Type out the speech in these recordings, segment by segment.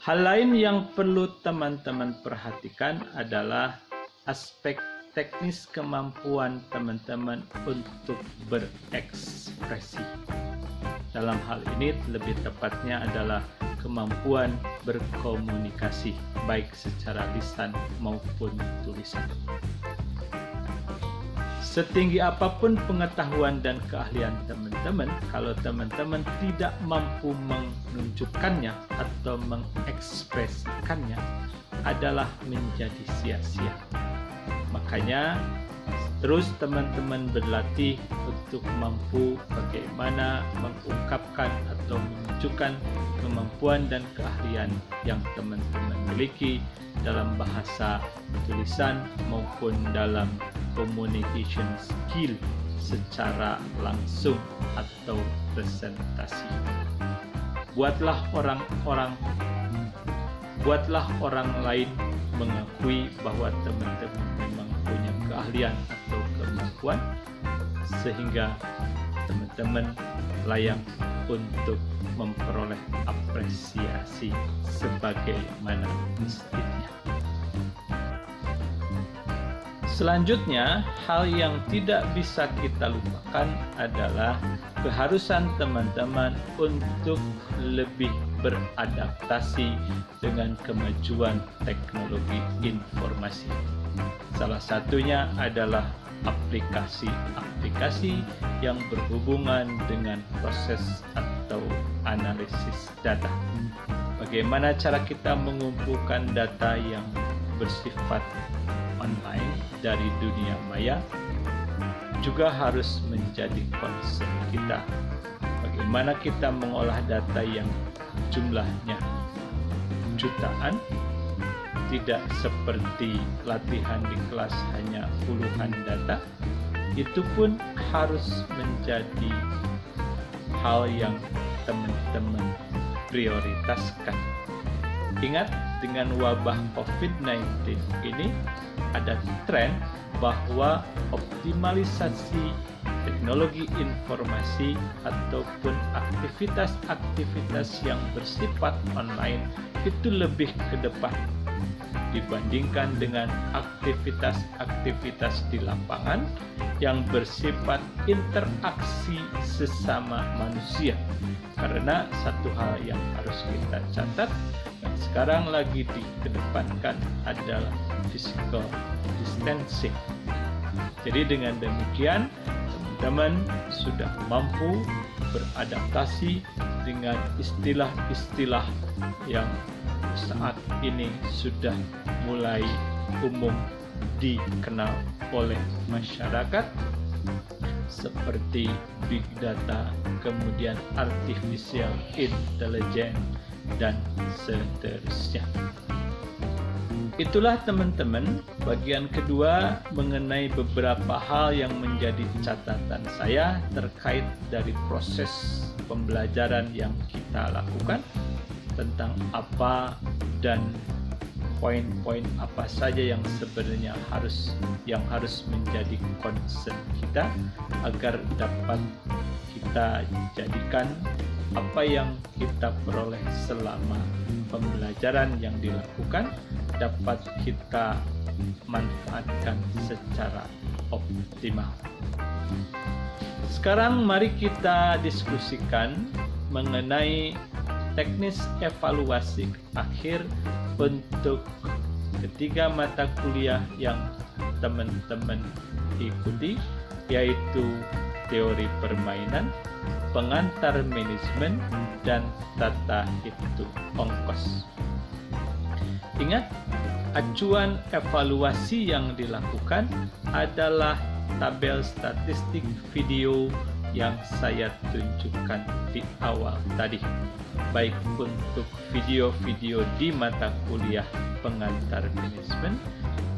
Hal lain yang perlu teman-teman perhatikan adalah aspek teknis kemampuan teman-teman untuk berekspresi. Dalam hal ini lebih tepatnya adalah kemampuan berkomunikasi, baik secara lisan maupun tulisan. Setinggi apapun pengetahuan dan keahlian teman-teman, kalau teman-teman tidak mampu menunjukkannya atau mengekspresikannya, adalah menjadi sia-sia. Makanya terus teman-teman berlatih untuk mampu bagaimana mengungkapkan atau menunjukkan kemampuan dan keahlian yang teman-teman miliki dalam bahasa tulisan maupun dalam communication skill secara langsung atau presentasi. Buatlah orang lain mengakui bahwa teman-teman memang punya keahlian atau kemampuan, sehingga teman-teman layak untuk memperoleh apresiasi sebagaimana mestinya. Selanjutnya, hal yang tidak bisa kita lupakan adalah keharusan teman-teman untuk lebih beradaptasi dengan kemajuan teknologi informasi. Salah satunya adalah aplikasi-aplikasi yang berhubungan dengan proses atau analisis data. Bagaimana cara kita mengumpulkan data yang bersifat online dari dunia maya juga harus menjadi concern kita. Bagaimana kita mengolah data yang jumlahnya jutaan, tidak seperti latihan di kelas hanya puluhan data. Itu pun harus menjadi hal yang teman-teman prioritaskan. Ingat, dengan wabah COVID-19 ini ada tren bahwa optimalisasi teknologi informasi ataupun aktivitas-aktivitas yang bersifat online itu lebih ke depan dibandingkan dengan aktivitas-aktivitas di lapangan yang bersifat interaksi sesama manusia. Karena satu hal yang harus kita catat dan sekarang lagi dikedepankan adalah physical distancing. Jadi dengan demikian teman-teman sudah mampu beradaptasi dengan istilah-istilah yang saat ini sudah mulai umum dikenal oleh masyarakat seperti big data, kemudian artificial intelligence, dan seterusnya. Itulah teman-teman bagian kedua mengenai beberapa hal yang menjadi catatan saya terkait dari proses pembelajaran yang kita lakukan, tentang apa dan poin-poin apa saja yang sebenarnya harus menjadi concern kita agar dapat kita jadikan apa yang kita peroleh selama pembelajaran yang dilakukan dapat kita manfaatkan secara optimal. Sekarang mari kita diskusikan mengenai teknis evaluasi akhir untuk ketiga mata kuliah yang teman-teman ikuti, yaitu teori permainan, pengantar manajemen, dan tata hitung ongkos. Ingat, acuan evaluasi yang dilakukan adalah tabel statistik video yang saya tunjukkan di awal tadi, baik untuk video-video di mata kuliah pengantar manajemen,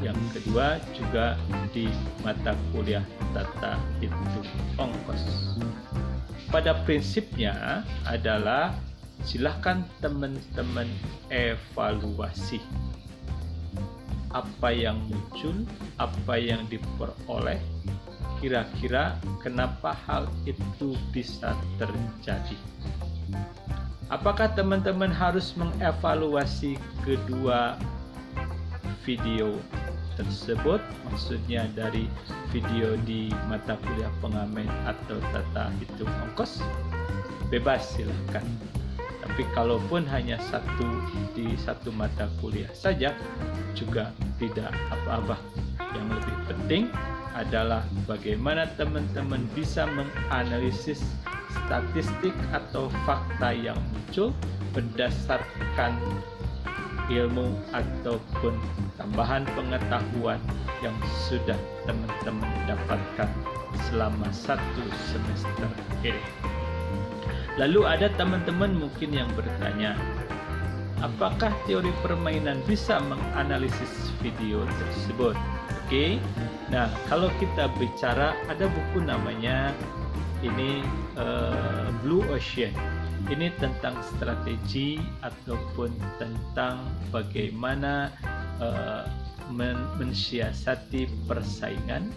yang kedua juga di mata kuliah tata hitung ongkos. Pada prinsipnya adalah silahkan teman-teman evaluasi apa yang muncul, apa yang diperoleh, kira-kira kenapa hal itu bisa terjadi. Apakah teman-teman harus mengevaluasi kedua video tersebut, maksudnya dari video di mata kuliah pengamen atau tata hitung ongkos? Bebas, silahkan. Tapi kalaupun hanya di satu mata kuliah saja juga tidak apa-apa. Yang lebih penting adalah bagaimana teman-teman bisa menganalisis statistik atau fakta yang muncul berdasarkan ilmu ataupun tambahan pengetahuan yang sudah teman-teman dapatkan selama 1 semester ini. Lalu ada teman-teman mungkin yang bertanya, apakah teori permainan bisa menganalisis video tersebut? Oke. Nah, kalau kita bicara, ada buku namanya Blue Ocean. Ini tentang strategi ataupun tentang bagaimana mensiasati persaingan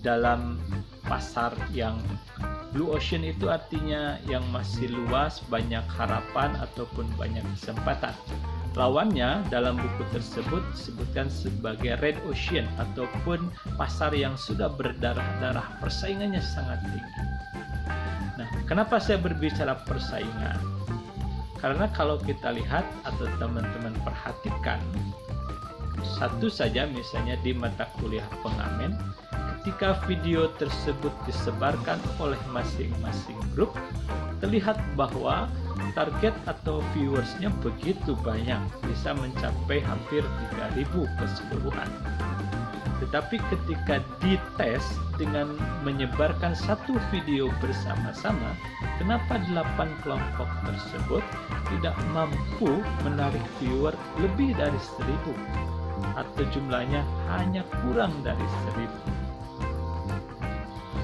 dalam pasar yang Blue Ocean itu artinya yang masih luas, banyak harapan ataupun banyak kesempatan. Lawannya dalam buku tersebut disebutkan sebagai Red Ocean ataupun pasar yang sudah berdarah-darah, persaingannya sangat tinggi. Nah, kenapa saya berbicara persaingan? Karena kalau kita lihat atau teman-teman perhatikan, satu saja misalnya di mata kuliah pengamen, ketika video tersebut disebarkan oleh masing-masing grup, terlihat bahwa target atau viewersnya begitu banyak, bisa mencapai hampir 3.000 keseluruhan. Tetapi ketika dites dengan menyebarkan satu video bersama-sama, kenapa 8 kelompok tersebut tidak mampu menarik viewer lebih dari 1.000 atau jumlahnya hanya kurang dari 1.000?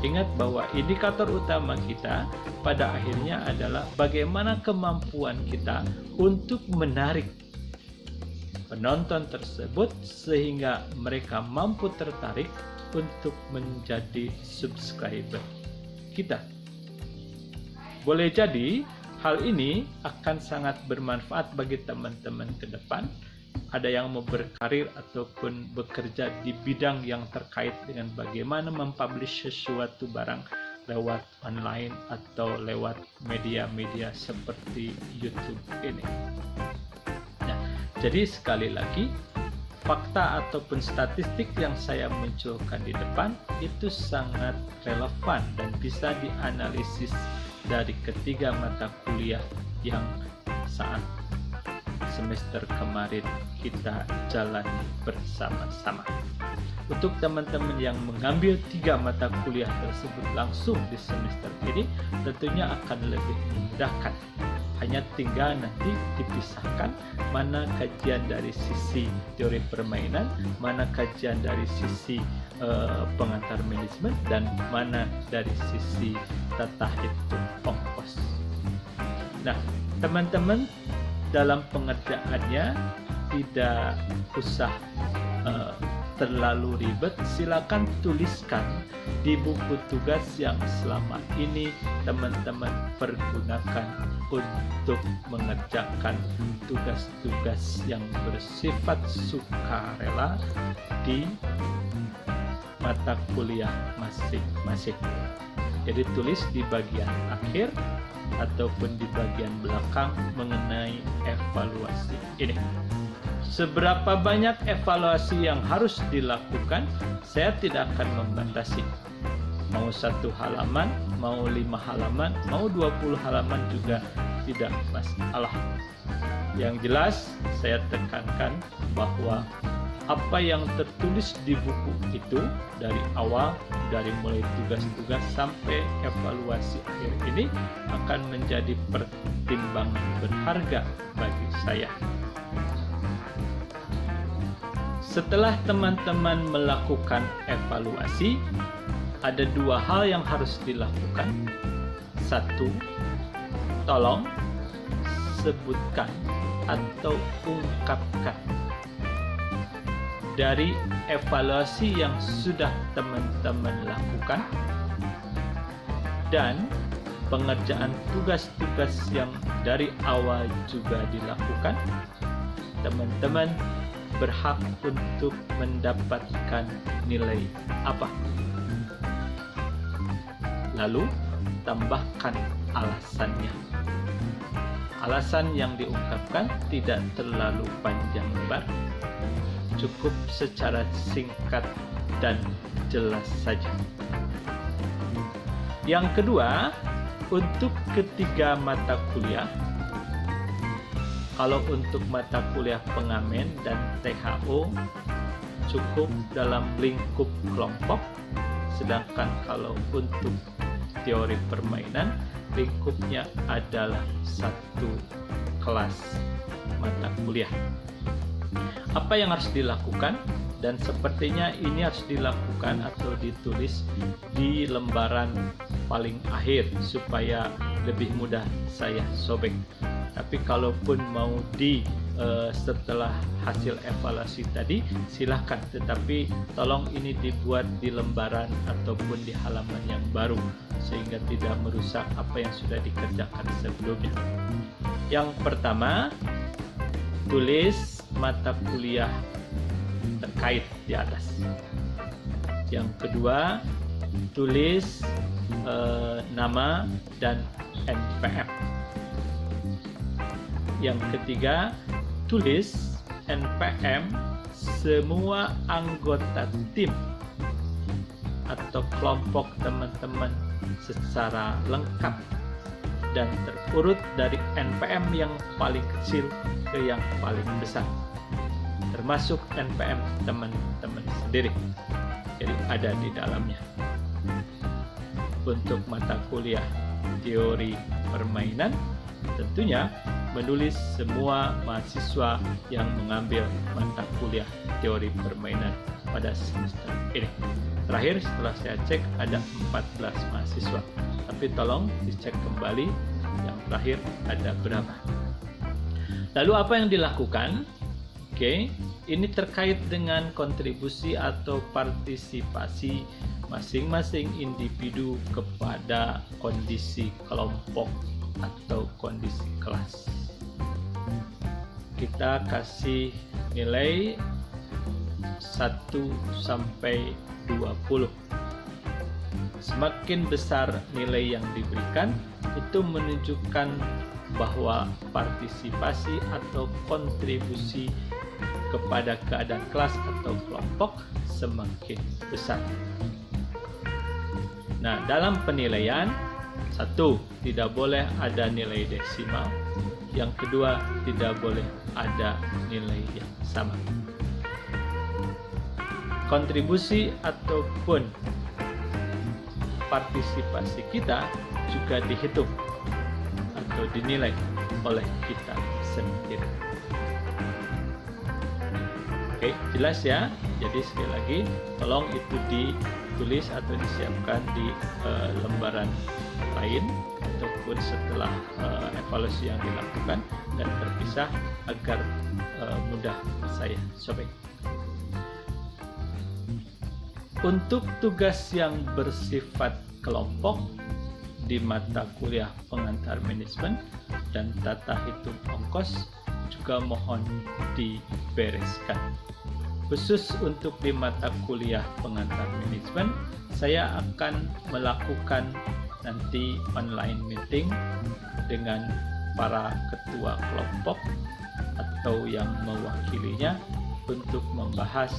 Ingat bahwa indikator utama kita pada akhirnya adalah bagaimana kemampuan kita untuk menarik penonton tersebut sehingga mereka mampu tertarik untuk menjadi subscriber kita. Boleh jadi hal ini akan sangat bermanfaat bagi teman-teman ke depan. Ada yang mau berkarir ataupun bekerja di bidang yang terkait dengan bagaimana mempublish sesuatu barang lewat online atau lewat media-media seperti YouTube ini. Nah, jadi sekali lagi, fakta ataupun statistik yang saya munculkan di depan itu sangat relevan dan bisa dianalisis dari ketiga mata kuliah yang saat semester kemarin kita jalani bersama-sama. Untuk teman-teman yang mengambil 3 mata kuliah tersebut langsung di semester ini, tentunya akan lebih memudahkan. Hanya tinggal nanti dipisahkan mana kajian dari sisi teori permainan, mana kajian dari sisi pengantar manajemen, dan mana dari sisi tata hitung ongkos. Nah, teman-teman dalam pengerjaannya tidak usah terlalu ribet. Silakan tuliskan di buku tugas yang selama ini teman-teman pergunakan untuk mengerjakan tugas-tugas yang bersifat sukarela di mata kuliah masing-masing. Jadi tulis di bagian akhir ataupun di bagian belakang mengenai evaluasi ini. Seberapa banyak evaluasi yang harus dilakukan, saya tidak akan membatasi. Mau 1 halaman, mau 5 halaman, mau 20 halaman juga tidak masalah. Yang jelas, saya tekankan bahwa apa yang tertulis di buku itu dari awal, dari mulai tugas-tugas sampai evaluasi akhir ini akan menjadi pertimbangan berharga bagi saya. Setelah teman-teman melakukan evaluasi, ada 2 hal yang harus dilakukan. 1, tolong sebutkan atau ungkapkan dari evaluasi yang sudah teman-teman lakukan dan pengerjaan tugas-tugas yang dari awal juga dilakukan. Teman-teman berhak untuk mendapatkan nilai apa? Lalu tambahkan alasannya. Alasan yang diungkapkan tidak terlalu panjang lebar, cukup secara singkat dan jelas saja. Yang kedua, untuk ketiga mata kuliah, kalau untuk mata kuliah pengamen dan THO cukup dalam lingkup kelompok, sedangkan kalau untuk teori permainan lingkupnya adalah satu kelas mata kuliah. Apa yang harus dilakukan? Dan sepertinya ini harus dilakukan atau ditulis di lembaran paling akhir supaya lebih mudah saya sobek. Tapi kalaupun mau setelah hasil evaluasi tadi silahkan, tetapi tolong ini dibuat di lembaran ataupun di halaman yang baru sehingga tidak merusak apa yang sudah dikerjakan sebelumnya. Yang pertama, tulis mata kuliah terkait di atas. Yang kedua, tulis nama dan NPM. Yang ketiga, tulis NPM semua anggota tim atau kelompok teman-teman secara lengkap dan terurut dari NPM yang paling kecil ke yang paling besar, termasuk NPM teman-teman sendiri. Jadi ada di dalamnya. Untuk mata kuliah teori permainan, tentunya menulis semua mahasiswa yang mengambil mata kuliah teori permainan pada semester ini. Terakhir setelah saya cek ada 14 mahasiswa, tapi tolong dicek kembali yang terakhir ada berapa. Lalu apa yang dilakukan? Oke, ini terkait dengan kontribusi atau partisipasi masing-masing individu kepada kondisi kelompok atau kondisi kelas. Kita kasih nilai 1 sampai 20. Semakin besar nilai yang diberikan, itu menunjukkan bahwa partisipasi atau kontribusi kepada keadaan kelas atau kelompok semakin besar. Nah, dalam penilaian, satu, tidak boleh ada nilai desimal. Yang kedua, tidak boleh ada nilai yang sama. Kontribusi ataupun partisipasi kita juga dihitung atau dinilai oleh kita sendiri. Oke, jelas ya. Jadi sekali lagi, tolong itu ditulis atau disiapkan di lembaran lain ataupun setelah evaluasi yang dilakukan dan terpisah agar mudah saya sobek. Untuk tugas yang bersifat kelompok di mata kuliah pengantar manajemen dan tata hitung ongkos juga mohon dibereskan. Khusus untuk di mata kuliah pengantar manajemen, saya akan melakukan nanti online meeting dengan para ketua kelompok atau yang mewakilinya untuk membahas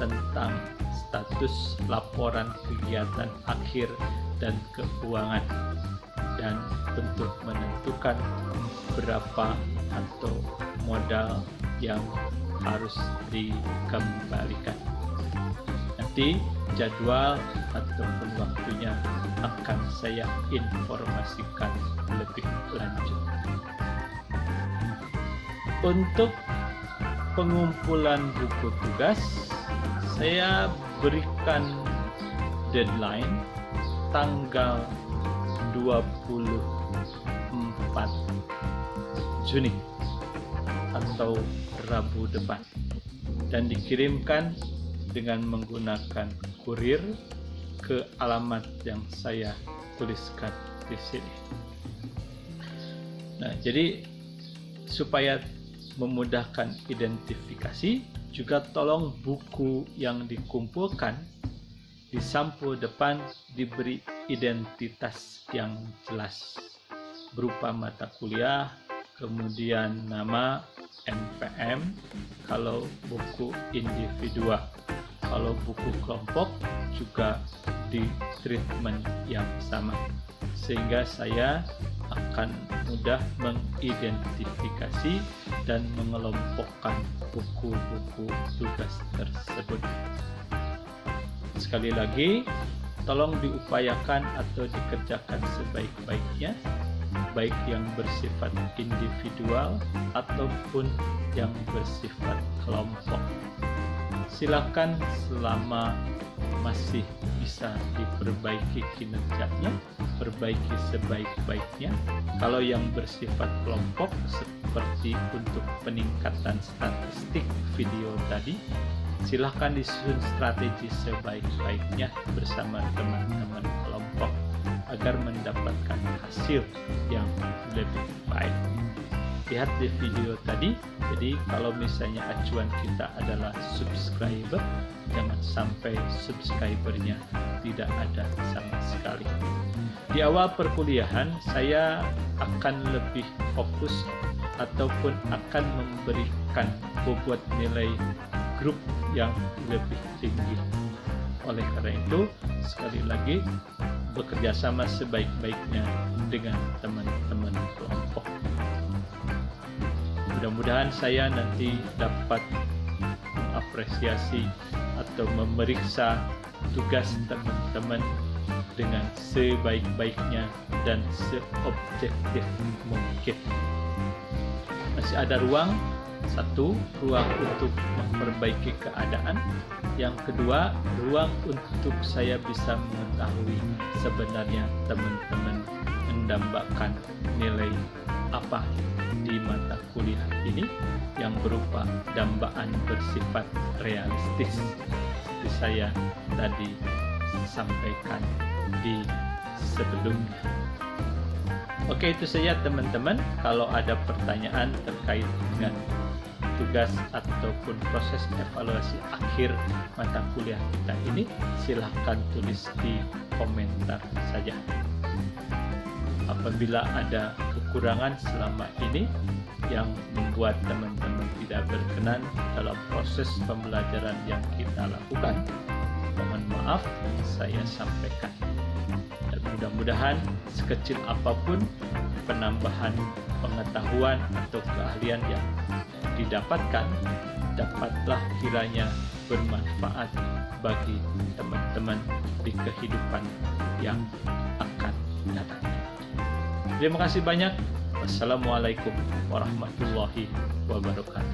tentang status laporan kegiatan akhir dan keuangan dan untuk menentukan berapa atau modal yang harus dikembalikan. Nanti jadwal ataupun waktunya akan saya informasikan lebih lanjut. Untuk pengumpulan buku tugas, saya berikan deadline tanggal 24 Juni atau Rabu depan, dan dikirimkan dengan menggunakan kurir ke alamat yang saya tuliskan di sini. Nah, jadi supaya memudahkan identifikasi, juga tolong buku yang dikumpulkan di sampul depan diberi identitas yang jelas berupa mata kuliah, kemudian nama, NPM kalau buku individual. Kalau buku kelompok juga di treatment yang sama, sehingga saya akan mudah mengidentifikasi dan mengelompokkan buku-buku tugas tersebut. Sekali lagi, tolong diupayakan atau dikerjakan sebaik-baiknya, baik yang bersifat individual ataupun yang bersifat kelompok. Silakan selama masih bisa diperbaiki kinerjanya, perbaiki sebaik-baiknya. Kalau yang bersifat kelompok seperti untuk peningkatan statistik video tadi, silakan disusun strategi sebaik-baiknya bersama teman-teman kelompok agar mendapatkan hasil yang lebih baik. Lihat di video tadi, jadi kalau misalnya acuan kita adalah subscriber, jangan sampai subscribernya tidak ada sama sekali. Di awal perkuliahan, saya akan lebih fokus ataupun akan memberikan bobot nilai grup yang lebih tinggi. Oleh karena itu, sekali lagi, bekerja sama sebaik-baiknya dengan teman-teman kelompok. Mudah-mudahan saya nanti dapat mengapresiasi atau memeriksa tugas teman-teman dengan sebaik-baiknya dan seobjektif mungkin. Masih ada ruang, satu, ruang untuk memperbaiki keadaan. Yang kedua, ruang untuk saya bisa mengetahui sebenarnya teman-teman mendambakan nilai apa di mata kuliah ini yang berupa dambaan bersifat realistis seperti saya tadi sampaikan di sebelumnya. Oke, itu saja teman-teman. Kalau ada pertanyaan terkait dengan tugas ataupun proses evaluasi akhir mata kuliah kita ini, silahkan tulis di komentar saja. Apabila ada kekurangan selama ini yang membuat teman-teman tidak berkenan dalam proses pembelajaran yang kita lakukan, mohon maaf saya sampaikan. Dan mudah-mudahan sekecil apapun penambahan pengetahuan atau keahlian yang didapatkan dapatlah kiranya bermanfaat bagi teman-teman di kehidupan yang akan datang. Terima kasih banyak. Wassalamualaikum warahmatullahi wabarakatuh.